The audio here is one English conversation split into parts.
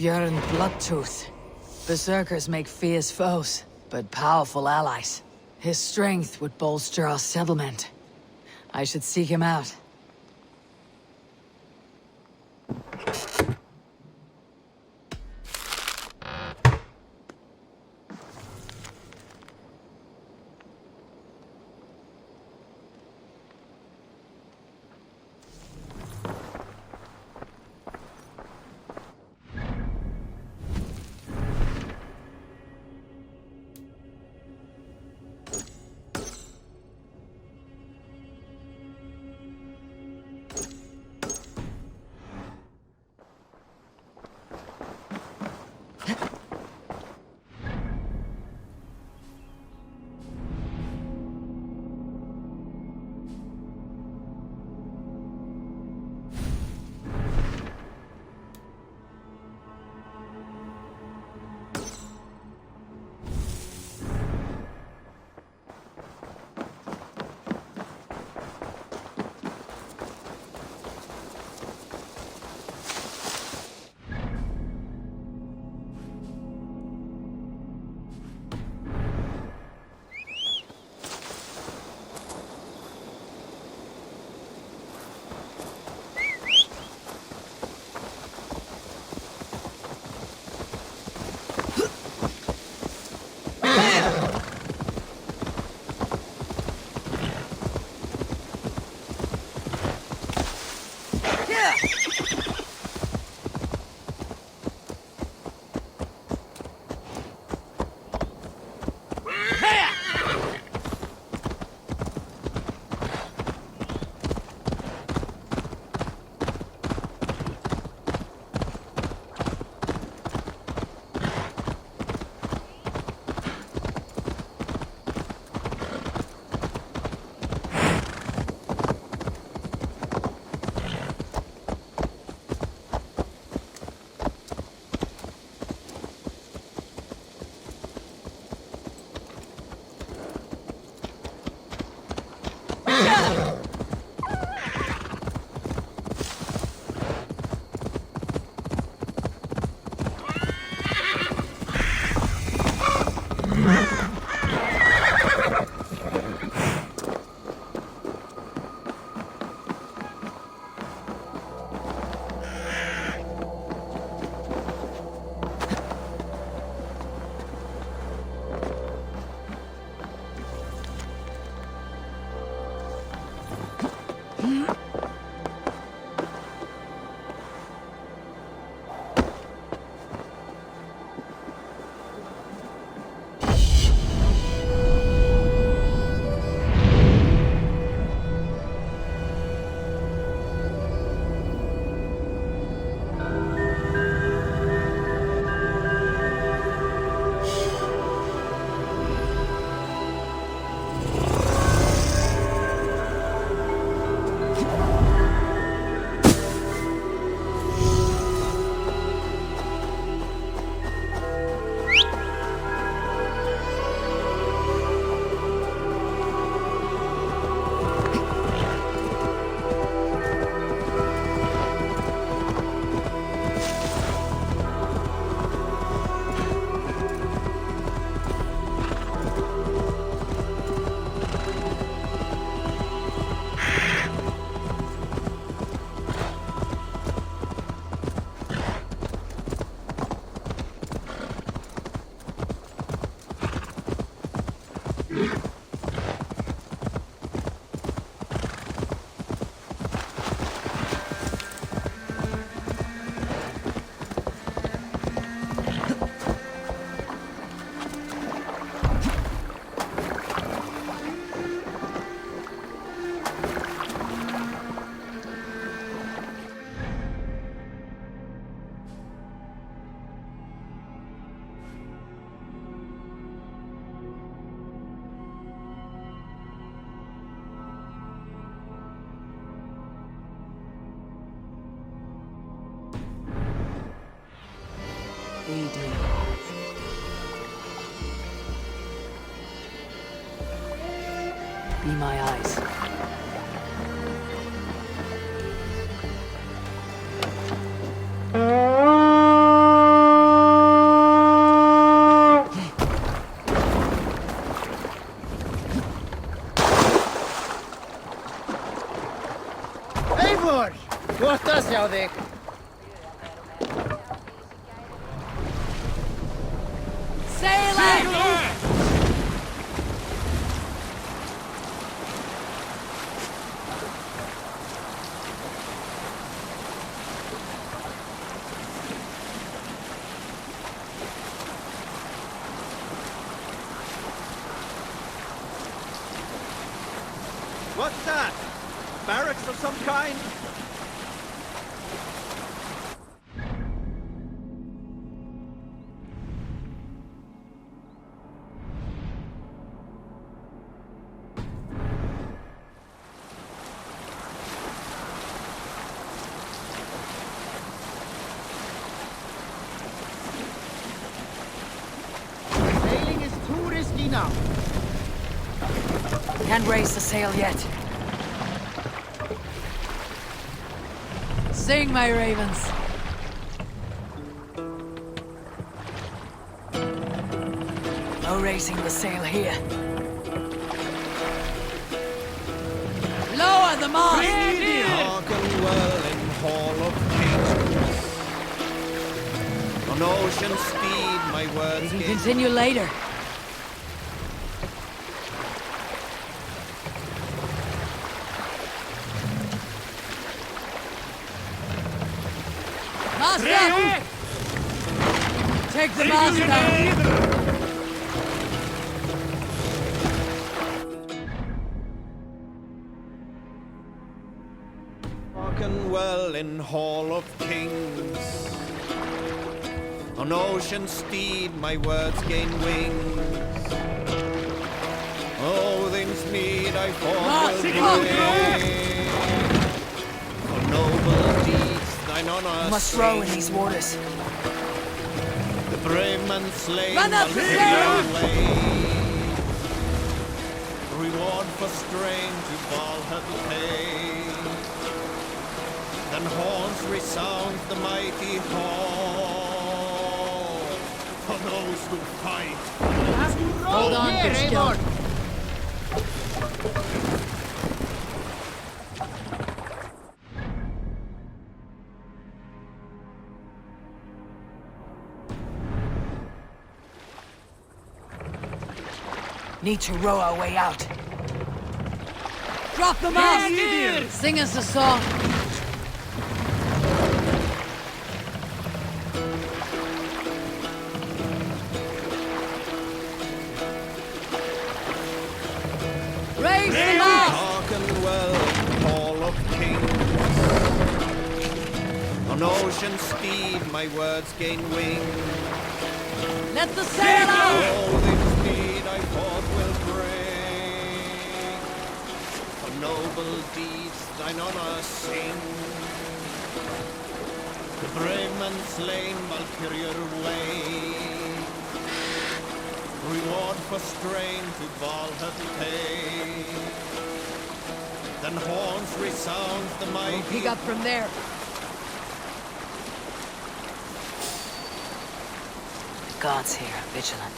Björn Bloodtooth. Berserkers make fierce foes, but powerful allies. His strength would bolster our settlement. I should seek him out. Be my eyes. hjá þig. Sailor! What's that? Barracks of some kind? Sailing is too risky now. Can't raise the sail yet. Sing, my ravens. No raising the sail here. Lower the mast! Hearken well in Hall of Kings. On ocean speed, my We words can gain. continue later. Mast up! Take the mast down! Hearken well in Hall of Kings. On ocean steed, my words gain wings. Odin's mead I fought will bring. For noble deeds, thine honor You must row in sing. these waters. The brave man slain, Run up the Valkyria sail! laid. Reward for strain to Valhalla pay. Then horns resound the mighty hall for those who fight. Hold on, Here, good Eivor. skill. Need to row our way out. Drop the mast! Sing us a song. Raise the mast! Hearken well, Hall of Kings. On ocean speed, my words gain wings. Let the sail out! Odin's mead I fought will bring. For noble deeds thine honor sing. The brave man slain Valkyria way. Reward for strain to Valhalla pay. Then horns resound the mighty. We'll pick up from there. The gods here are vigilant.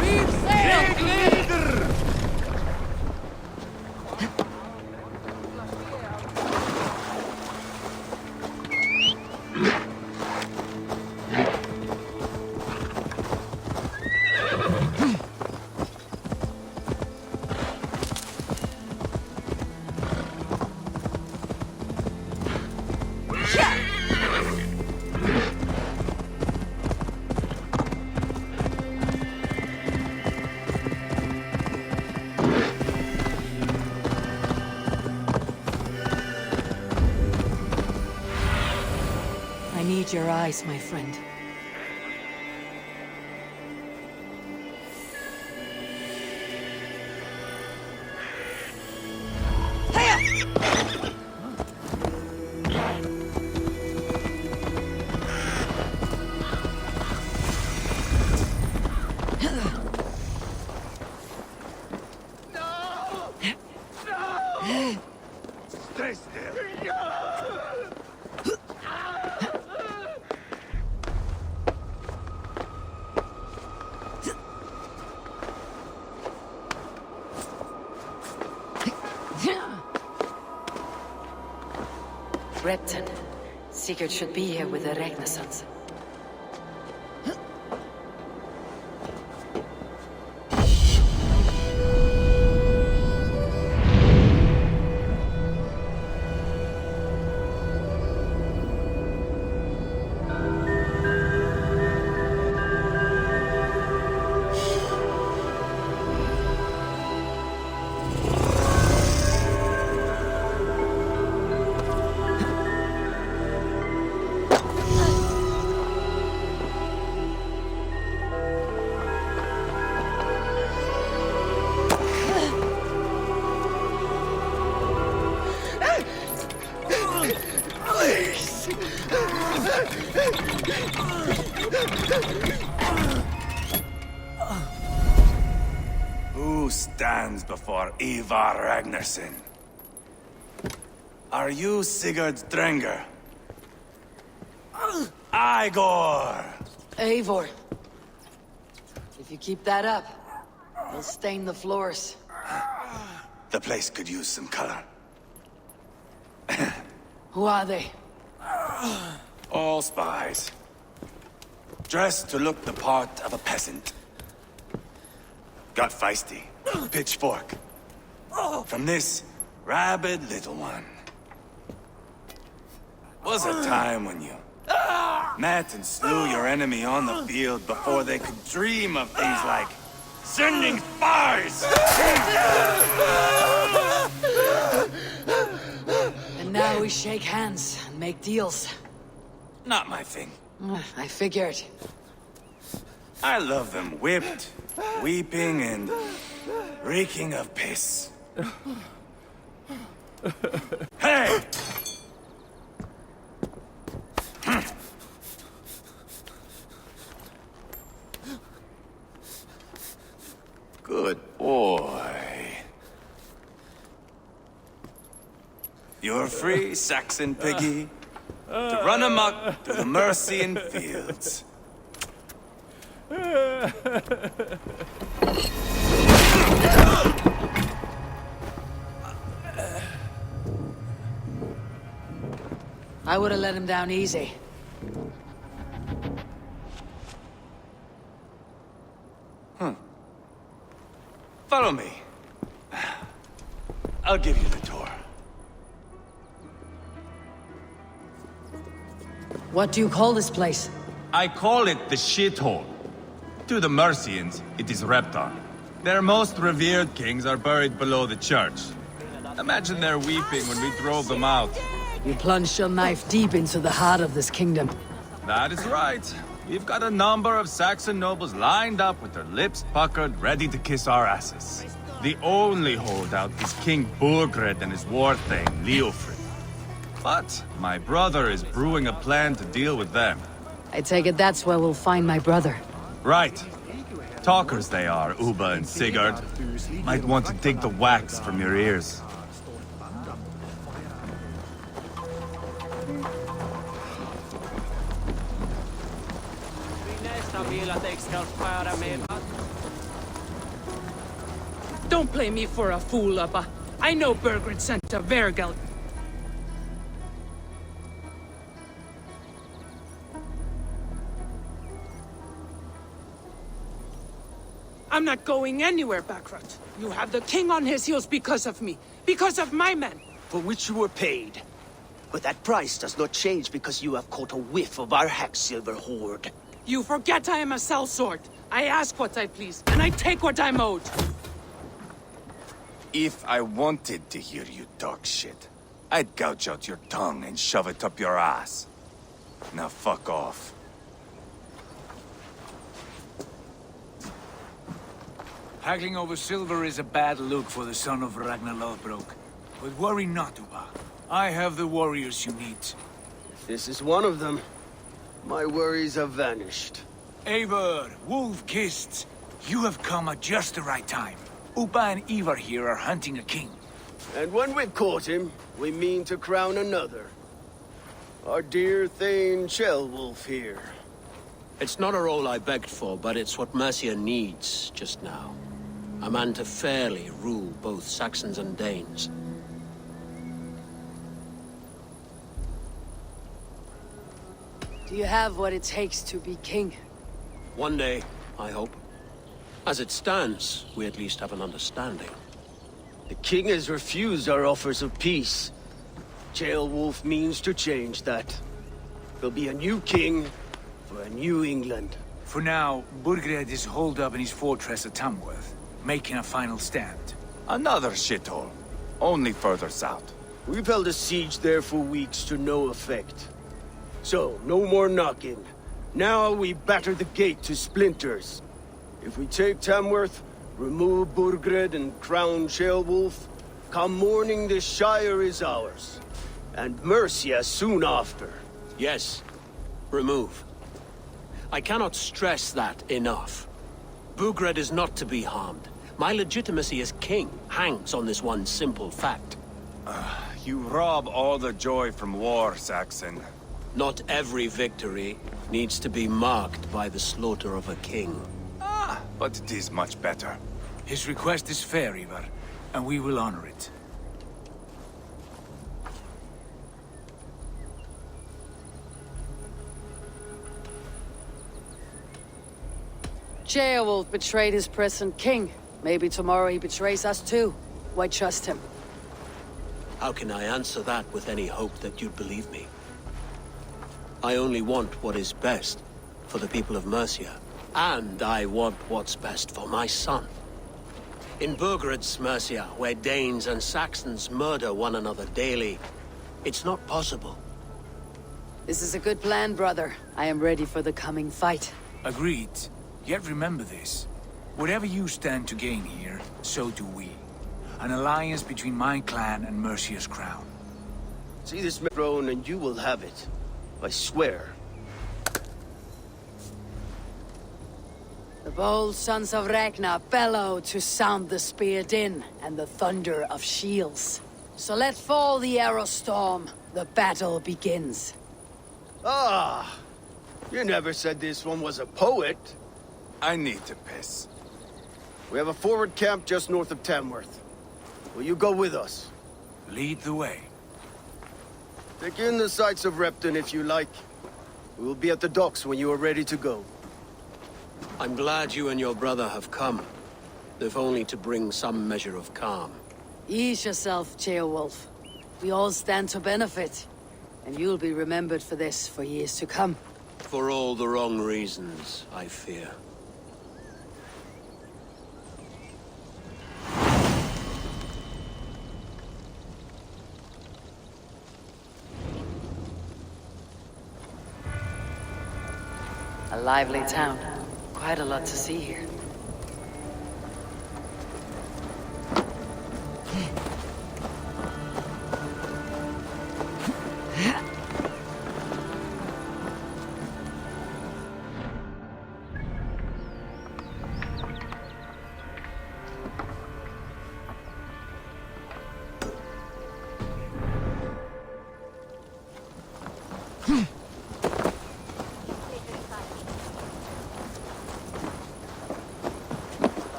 Reef sail! I need your eyes, my friend. Repton. Sigurd should be here with the Ragnar sons. Who stands before Eivor Ragnarsson? Are you Sigurd's Drenger? Igor! Eivor. If you keep that up, you'll stain the floors. The place could use some color. Who are they? All spies. Dressed to look the part of a peasant. Got feisty. Pitchfork. From this rabid little one. Was a time when you met and slew your enemy on the field before they could dream of things like sending spies! And now we shake hands and make deals. Not my thing. I figured. I love them whipped, weeping, and reeking of piss. Hey! Good boy. You're free, Saxon piggy, to run amok through the Mercian fields. I would have let him down easy. Follow me. I'll give you the tour. What do you call this place? I call it the shithole. To the Mercians, it is Repton. Their most revered kings are buried below the church. Imagine their weeping when we drove them out. You plunged your knife deep into the heart of this kingdom. That is right. We've got a number of Saxon nobles lined up with their lips puckered, ready to kiss our asses. The only holdout is King Burgred and his war thane, Leofrid. But my brother is brewing a plan to deal with them. I take it that's where we'll find my brother. Right. Talkers they are, Uba and Sigurd. Might want to dig the wax from your ears. Don't play me for a fool, Uppa. I know Burgred sent to Vergel. I'm not going anywhere, Backrot. You have the king on his heels because of me. Because of my men. For which you were paid. But that price does not change because you have caught a whiff of our Hacksilver hoard. You forget I am a sellsword. I ask what I please, and I take what I'm owed. If I wanted to hear you talk shit, I'd gouge out your tongue and shove it up your ass. Now fuck off. Haggling over silver is a bad look for the son of Ragnar Lothbrok. But worry not, Uba. I have the warriors you need. This is one of them. My worries have vanished. Eivor, wolf-kissed, you have come at just the right time. Uba and Eivor here are hunting a king. And when we've caught him, we mean to crown another. Our dear Thane Ceolwulf here. It's not a role I begged for, but it's what Mercia needs just now. A man to fairly rule both Saxons and Danes. Do you have what it takes to be king? One day, I hope. As it stands, we at least have an understanding. The king has refused our offers of peace. Ceolwulf means to change that. There'll be a new king for a new England. For now, Burgred is holed up in his fortress at Tamworth, making a final stand. Another shithole. Only further south. We've held a siege there for weeks to no effect. So, no more knocking. Now we batter the gate to splinters. If we take Tamworth, remove Burgred and crown Ceolwulf, come morning the Shire is ours. And Mercia soon after. Yes, remove. I cannot stress that enough. Burgred is not to be harmed. My legitimacy as king hangs on this one simple fact. You rob all the joy from war, Saxon. Not every victory needs to be marked by the slaughter of a king. But it is much better. His request is fair, Eivor, and we will honor it. Ceolwulf betrayed his present king. Maybe tomorrow he betrays us too. Why trust him? How can I answer that with any hope that you'd believe me? I only want what is best for the people of Mercia. And I want what's best for my son. In Burgred's Mercia, where Danes and Saxons murder one another daily, it's not possible. This is a good plan, brother. I am ready for the coming fight. Agreed. Yet remember this. Whatever you stand to gain here, so do we. An alliance between my clan and Mercia's crown. See this throne and you will have it. I swear. The bold sons of Ragnar bellow to sound the spear din and the thunder of shields. So let fall the arrow storm. The battle begins. Ah! You never said this one was a poet. I need to piss. We have a forward camp just north of Tamworth. Will you go with us? Lead the way. Take in the sights of Repton if you like. We will be at the docks when you are ready to go. I'm glad you and your brother have come, if only to bring some measure of calm. Ease yourself, Ceolwulf. We all stand to benefit, and you'll be remembered for this for years to come. For all the wrong reasons, I fear. A lively town. Quite a lot to see here.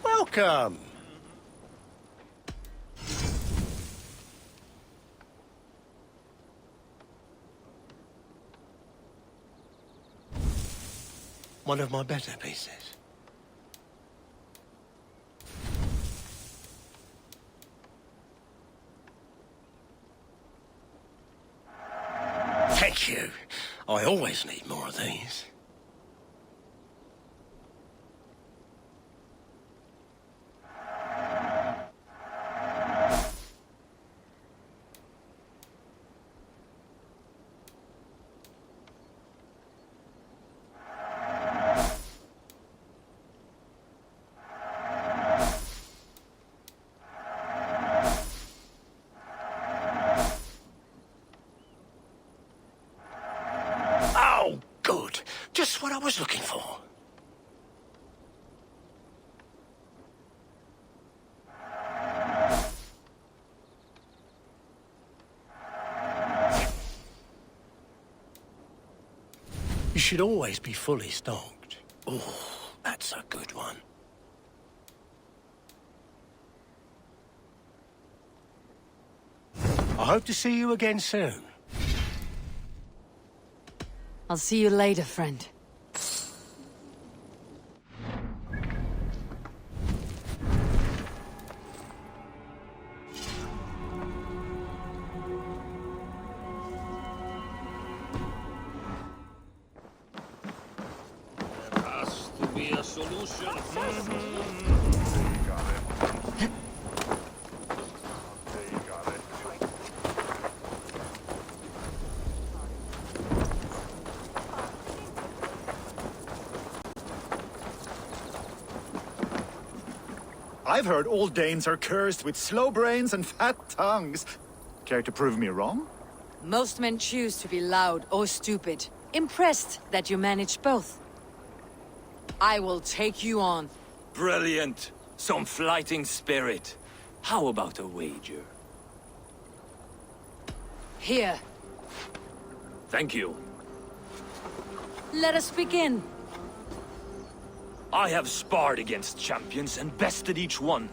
Welcome! One of my better pieces. Thank you. I always need more of these. Oh, good. Just what I was looking for. You should always be fully stocked. Oh, that's a good one. I hope to see you again soon. I'll see you later, friend. I've heard all Danes are cursed with slow brains and fat tongues. Care to prove me wrong? Most men choose to be loud or stupid. Impressed that you manage both. I will take you on. Brilliant. Some fighting spirit. How about a wager? Here. Thank you. Let us begin. I have sparred against champions and bested each one.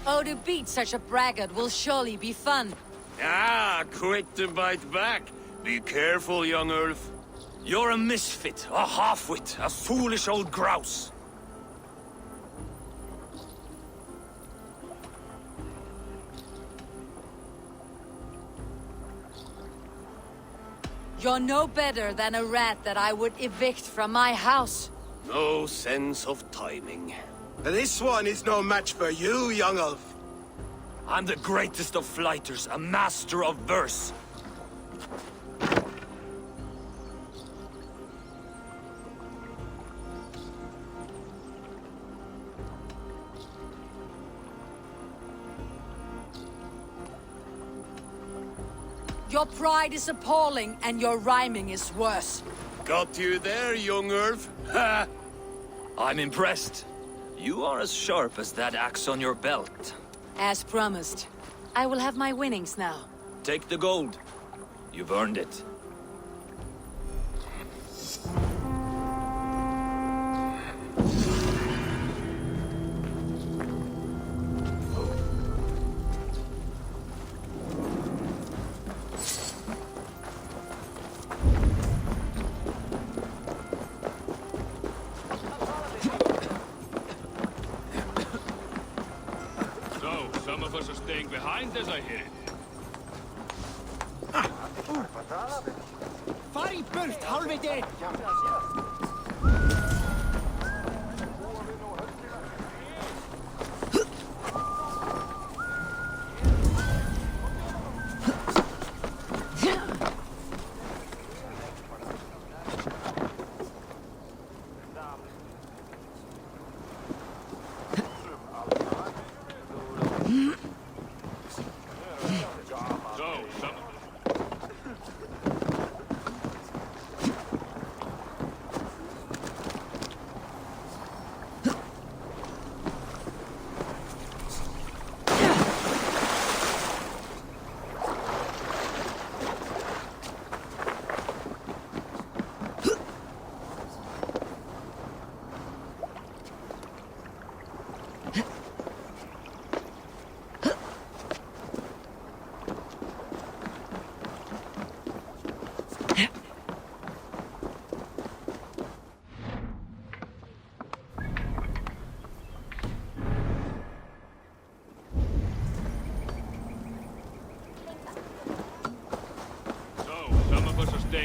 Oh, to beat such a braggart will surely be fun. Ah, quick to bite back. Be careful, young Ulf. You're a misfit, a half-wit, a foolish old grouse. You're no better than a rat that I would evict from my house. No sense of timing. This one is no match for you, young Ulf. I'm the greatest of flighters, a master of verse. Your pride is appalling, and your rhyming is worse. Got you there, young Ulf. Ha! I'm impressed. You are as sharp as that axe on your belt. As promised. I will have my winnings now. Take the gold. You've earned it. As I hear it. Fari burt, halve dead!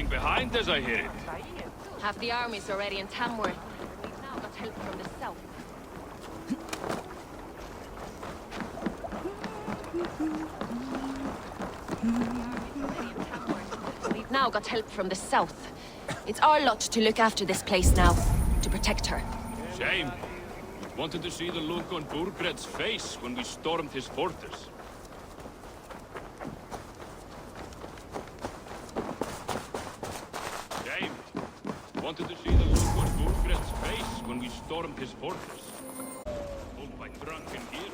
Behind as I hear it. Half the army's already in Tamworth. We've now got help from the south. We've now got help from the south. It's our lot to look after this place now, to protect her. Shame. Wanted to see the look on Burgred's face when we stormed his fortress. wanted to see the look on Bulgred's face when we stormed his fortress. Told by drunken hero.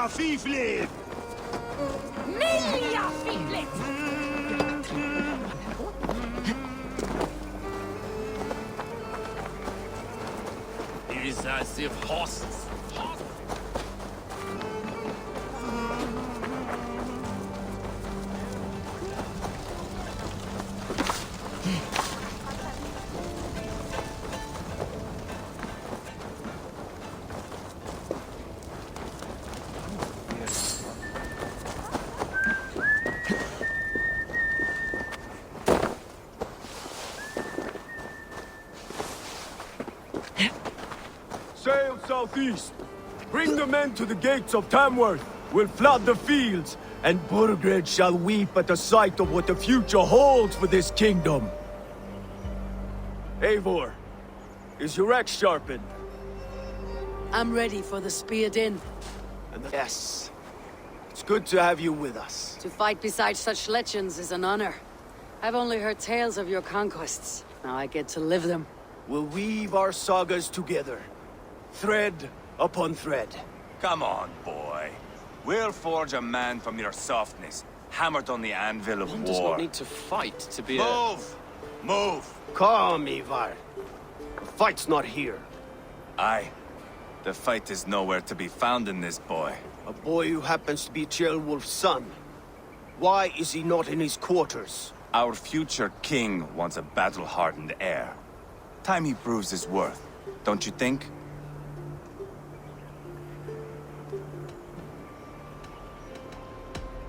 Fiflet! Melia Fiflet! It is as if horses. Sail southeast. Bring the men to the gates of Tamworth. We'll flood the fields, and Burgred shall weep at the sight of what the future holds for this kingdom. Eivor, is your axe sharpened? I'm ready for the speared in. Yes. It's good to have you with us. To fight beside such legends is an honor. I've only heard tales of your conquests. Now I get to live them. We'll weave our sagas together. Thread upon thread. Come on, boy. We'll forge a man from your softness, hammered on the anvil of One war. does not need to fight to be Move! Move! Calm, Eivor. The fight's not here. Aye. The fight is nowhere to be found in this boy. A boy who happens to be Ceolwulf's son. Why is he not in his quarters? Our future king wants a battle-hardened heir. Time he proves his worth, don't you think?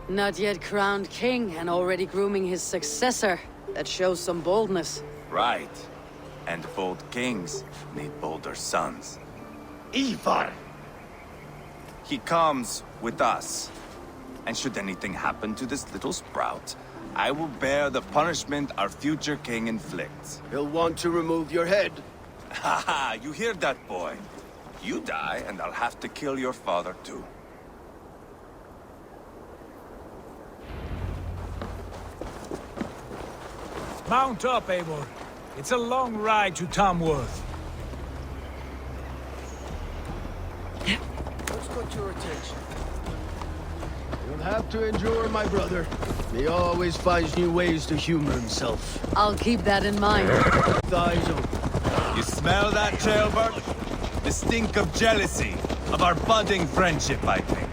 Not yet crowned king and already grooming his successor. That shows some boldness. Right. And bold kings need bolder sons. Eivor! He comes with us. And should anything happen to this little sprout, I will bear the punishment our future king inflicts. He'll want to remove your head. Haha, you hear that, boy? You die, and I'll have to kill your father, too. Mount up, Eivor. It's a long ride to Tamworth. What's got your attention? You'll have to endure, my brother. He always finds new ways to humor himself. I'll keep that in mind. Eyes open. You smell that, jailbird? The stink of jealousy, of our budding friendship, I think.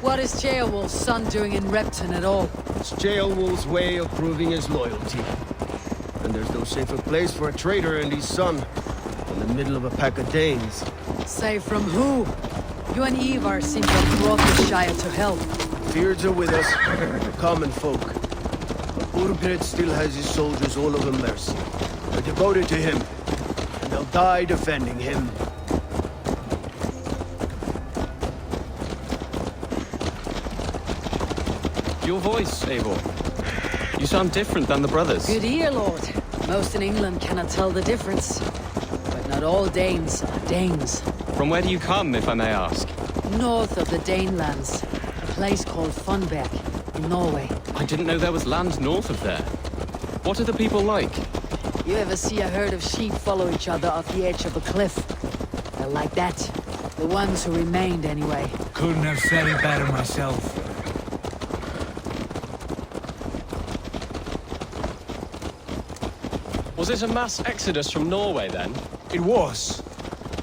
What is Ceolwulf's son doing in Repton at all? It's Ceolwulf's way of proving his loyalty. And there's no safer place for a traitor and his son in the middle of a pack of Danes. Safe from who? You and Eivor seem to have brought the Shire to help. Fears are with us, the common folk. But Burgred still has his soldiers all over Mercia. They're devoted to him, and they'll die defending him. Your voice, Eivor. You sound different than the brothers. Good ear, Lord. Most in England cannot tell the difference. But not all Danes are Danes. From where do you come, if I may ask? North of the Danelands. A place called Funberg, in Norway. I didn't know there was land north of there. What are the people like? You ever see a herd of sheep follow each other off the edge of a cliff? They're like that. The ones who remained, anyway. Couldn't have said it better myself. Was it a mass exodus from Norway, then? It was.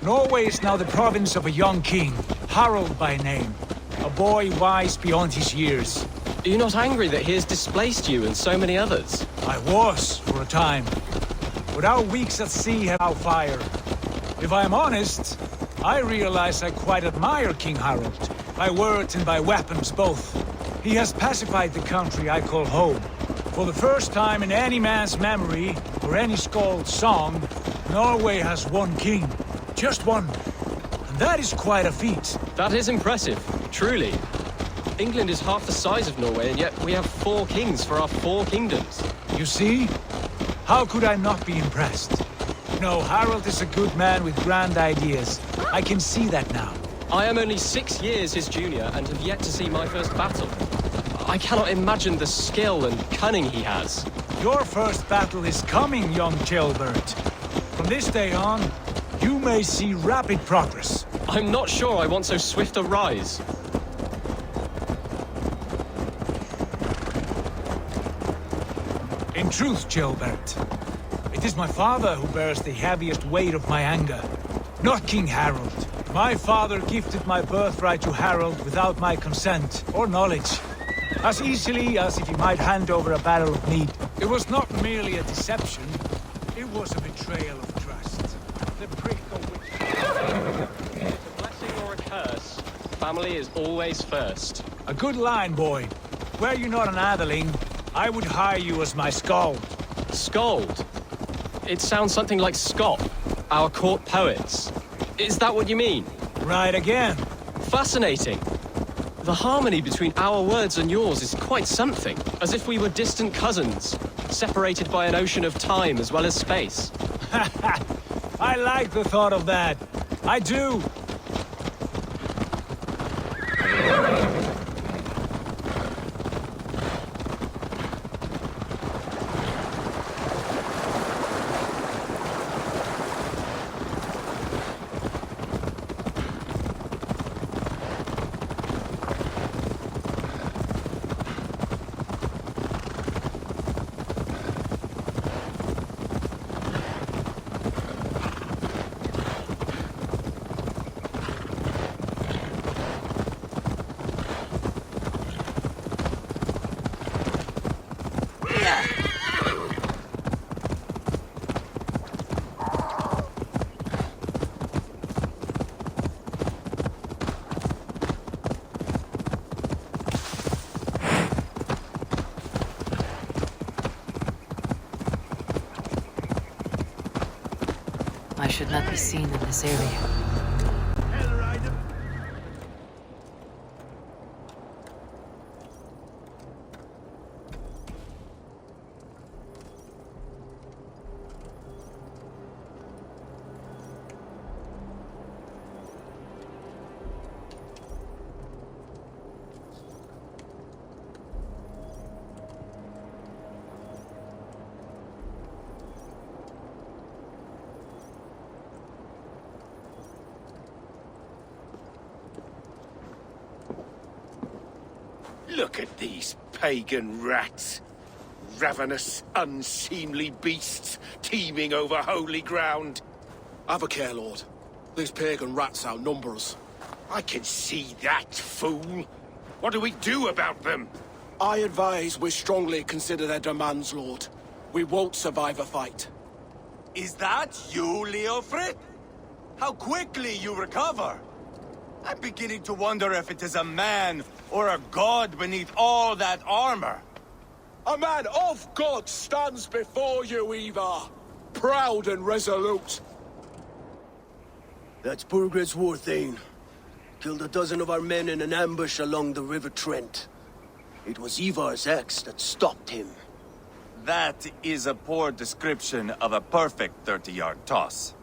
Norway is now the province of a young king, Harald by name. A boy wise beyond his years. Are you not angry that he has displaced you and so many others? I was, for a time. But our weeks at sea have our fire. If I am honest, I realize I quite admire King Harald. By words and by weapons both. He has pacified the country I call home. For the first time in any man's memory, or any skald's song, Norway has one king. Just one. And that is quite a feat. That is impressive, truly. England is half the size of Norway, and yet we have 4 kings for our 4 kingdoms. You see? How could I not be impressed? No, Harald is a good man with grand ideas. I can see that now. I am only 6 years his junior, and have yet to see my first battle. I cannot imagine the skill and cunning he has. Your first battle is coming, young jailbird. From this day on, you may see rapid progress. I'm not sure I want so swift a rise. In truth, jailbird, it is my father who bears the heaviest weight of my anger, not King Harald. My father gifted my birthright to Harald without my consent or knowledge. As easily as if he might hand over a barrel of mead. It was not merely a deception, it was a betrayal of trust. The prick of which... A blessing or a curse, family is always first. A good line, boy. Were you not an atheling, I would hire you as my skald. Skald? It sounds something like Scott, our court poets. Is that what you mean? Right again. Fascinating. The harmony between our words and yours is quite something. As if we were distant cousins, separated by an ocean of time as well as space. I like the thought of that. I do. I should not be seen in this area. Look at these pagan rats. Ravenous, unseemly beasts teeming over holy ground. Have a care, Lord. These pagan rats outnumber us. I can see that, fool. What do we do about them? I advise we strongly consider their demands, Lord. We won't survive a fight. Is that you, Aelfred? How quickly you recover! I'm beginning to wonder if it is a man or a god beneath all that armor. A man of God stands before you, Eivor. Proud and resolute. That's Burgred's war thane. Killed a dozen of our men in an ambush along the River Trent. It was Eivor's axe that stopped him. That is a poor description of a perfect 30-yard toss.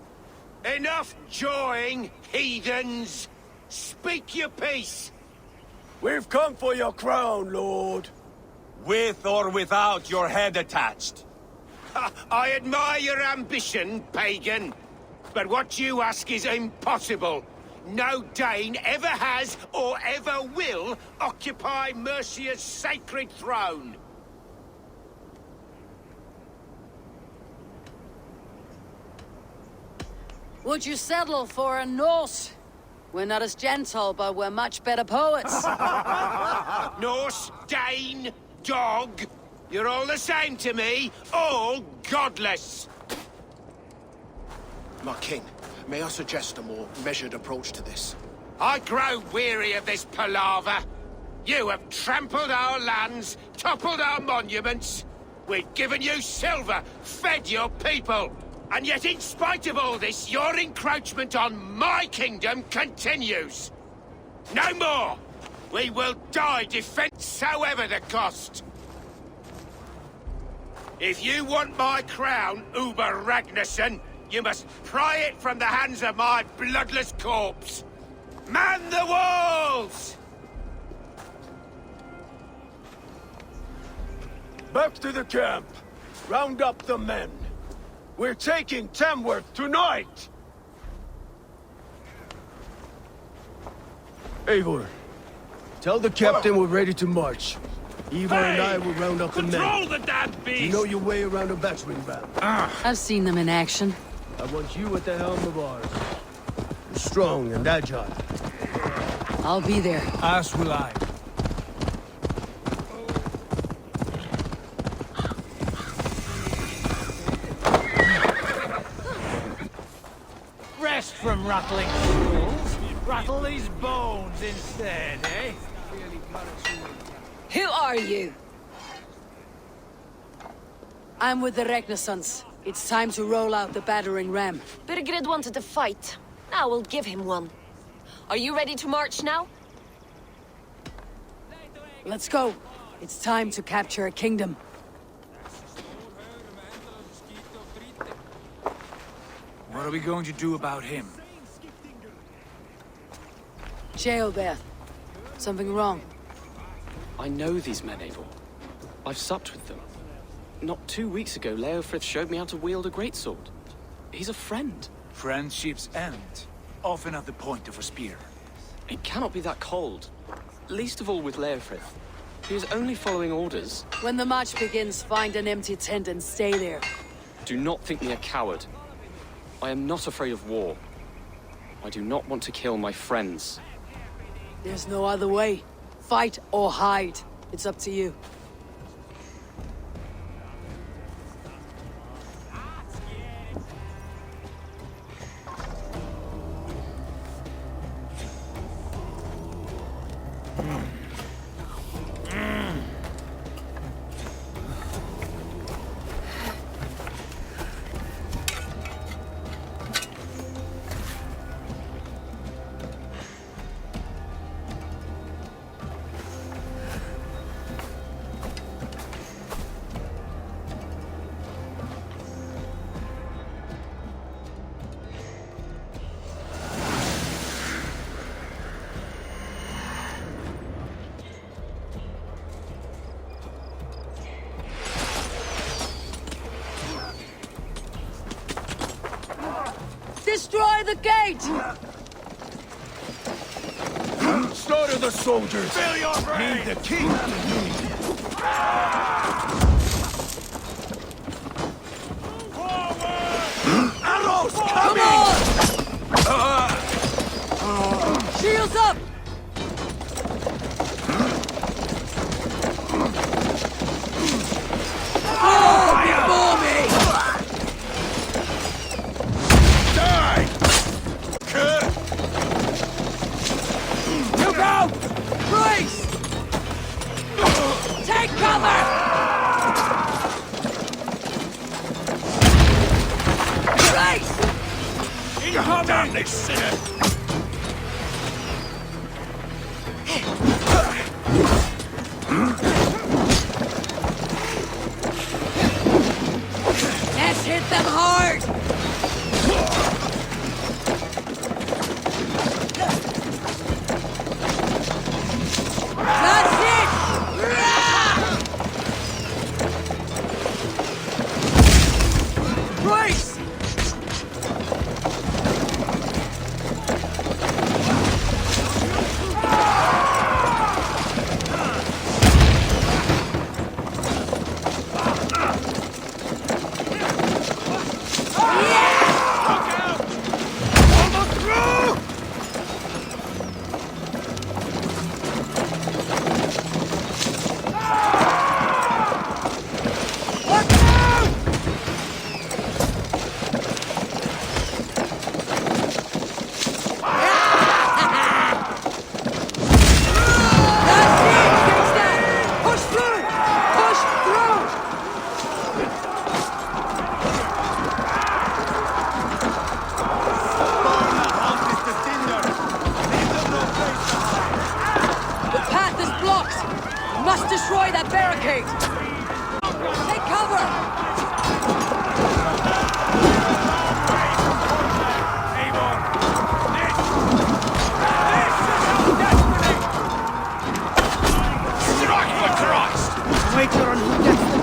Enough jawing, heathens! Speak your piece! We've come for your crown, Lord. With or without your head attached. I admire your ambition, pagan. But what you ask is impossible. No Dane ever has or ever will occupy Mercia's sacred throne. Would you settle for a Norse? We're not as gentle, but we're much better poets. Norse, Dane, dog. You're all the same to me. All godless. My king, may I suggest a more measured approach to this? I grow weary of this palaver. You have trampled our lands, toppled our monuments. We've given you silver, fed your people. And yet, in spite of all this, your encroachment on my kingdom continues. No more! We will die defense, however the cost. If you want my crown, Uber Ragnarsson, you must pry it from the hands of my bloodless corpse. Man the walls! Back to the camp. Round up the men. We're taking Tamworth tonight! Eivor, tell the captain we're ready to march. Eivor and I will round up the men. Control the damn beast! You know your way around a battering ram. I've seen them in action. I want you at the helm of ours. You're strong and agile. I'll be there. As will I. Rest from rattling fools. Rattle these bones instead, eh? Who are you? I'm with the Ragnarssons. It's time to roll out the battering ram. Burgred wanted to fight. Now we'll give him one. Are you ready to march now? Let's go. It's time to capture a kingdom. What are we going to do about him? Jailbeth. Something wrong? I know these men, Eivor. I've supped with them. Not 2 weeks ago, Leofrith showed me how to wield a greatsword. He's a friend. Friendships end, often at the point of a spear. It cannot be that cold. Least of all with Leofrith. He is only following orders. When the march begins, find an empty tent and stay there. Do not think me a coward. I am not afraid of war. I do not want to kill my friends. There's no other way. Fight or hide. It's up to you. Destroy the gate! Slaughter the soldiers! Fill your brain! Leave the king to me! Arrows Come on! Shields up! Oh, before me! Die! You go! Brace! Take cover! Brace! Damn this sinner! Let's hit them hard! That's it! Brace! Destroy that barricade! Take cover! Eivor! This is our destiny! Strike for Christ! Waiter on who gets them.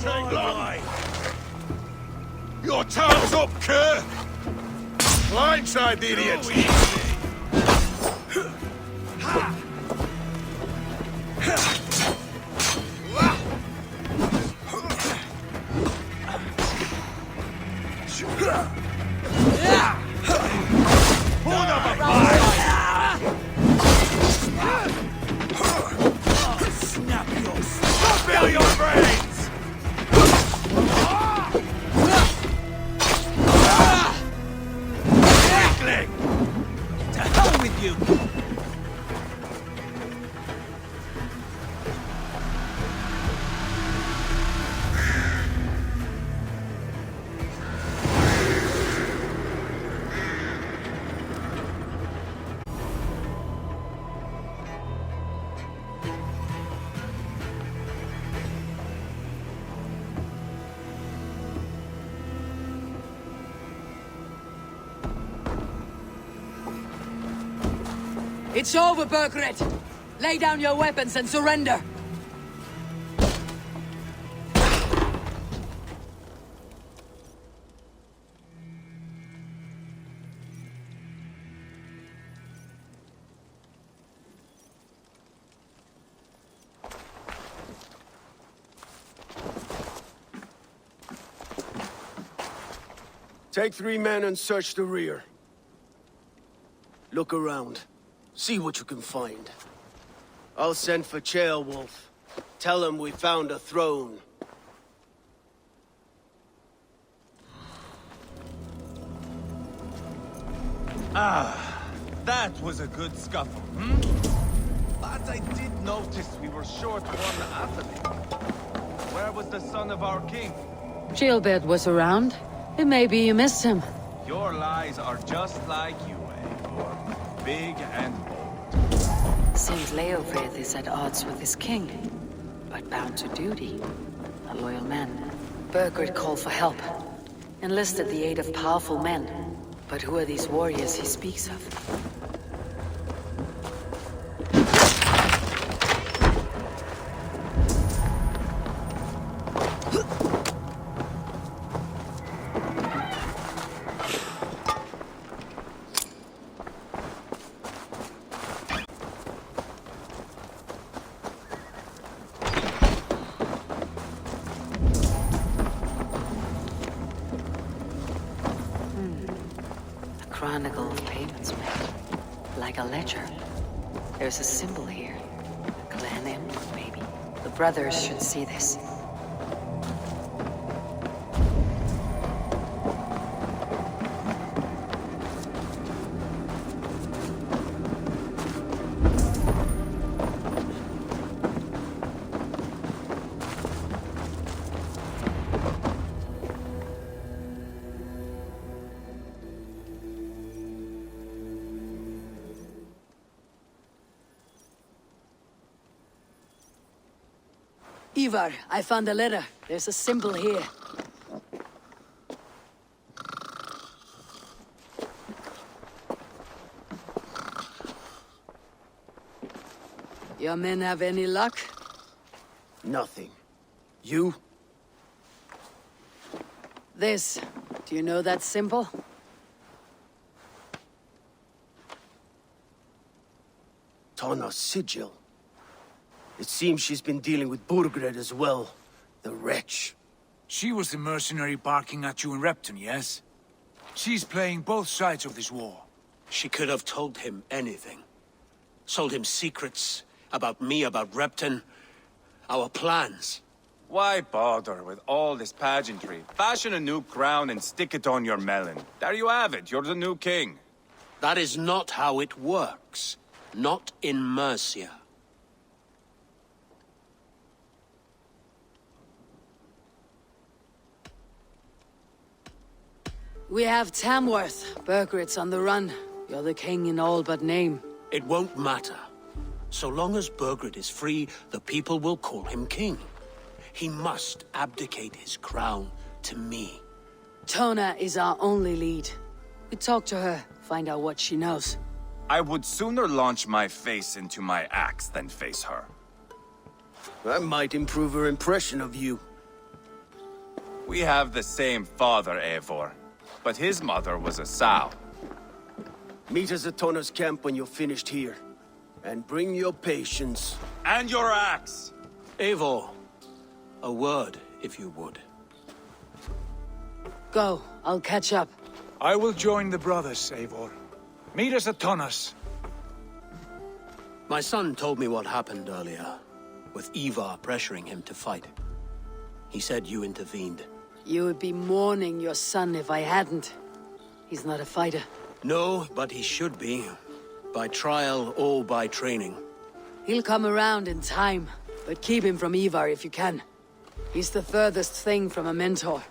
not take long! Your time's up, cur! Blindside the idiots! Snap your... Spill your brains! Weakling! To hell with you! It's over, Burgred! Lay down your weapons and surrender! Take 3 men and search the rear. Look around. See what you can find. I'll send for Ceolwulf. Tell him we found a throne. Ah, that was a good scuffle, hmm? But I did notice we were short one athlete. Where was the son of our king? Gilbert was around. Maybe you missed him. Your lies are just like you, Eivor. Big and bold. Seems Aelfred is at odds with his king, but bound to duty. A loyal man. Burgred called for help. Enlisted the aid of powerful men. But who are these warriors he speaks of? Chronicle of payments made. Like a ledger. There's a symbol here. A clan emblem, maybe. The brothers should see this. Eivor, I found a letter. There's a symbol here. Your men have any luck? Nothing. You? This. Do you know that symbol? Tana's sigil. It seems she's been dealing with Burgred as well. The wretch. She was the mercenary barking at you in Repton, yes? She's playing both sides of this war. She could have told him anything. Sold him secrets about me, about Repton, our plans. Why bother with all this pageantry? Fashion a new crown and stick it on your melon. There you have it, you're the new king. That is not how it works. Not in Mercia. We have Tamworth. Burgred's on the run. You're the king in all but name. It won't matter. So long as Burgred is free, the people will call him king. He must abdicate his crown to me. Tona is our only lead. We talk to her, find out what she knows. I would sooner launch my face into my axe than face her. That might improve her impression of you. We have the same father, Eivor, but his mother was a sow. Meet us at Tona's camp when you're finished here. And bring your patience. And your axe! Eivor, a word, if you would. Go, I'll catch up. I will join the brothers, Eivor. Meet us at Tonas. My son told me what happened earlier, with Eivor pressuring him to fight. He said you intervened. You would be mourning your son if I hadn't. He's not a fighter. No, but he should be. By trial or by training. He'll come around in time, but keep him from Eivor if you can. He's the furthest thing from a mentor.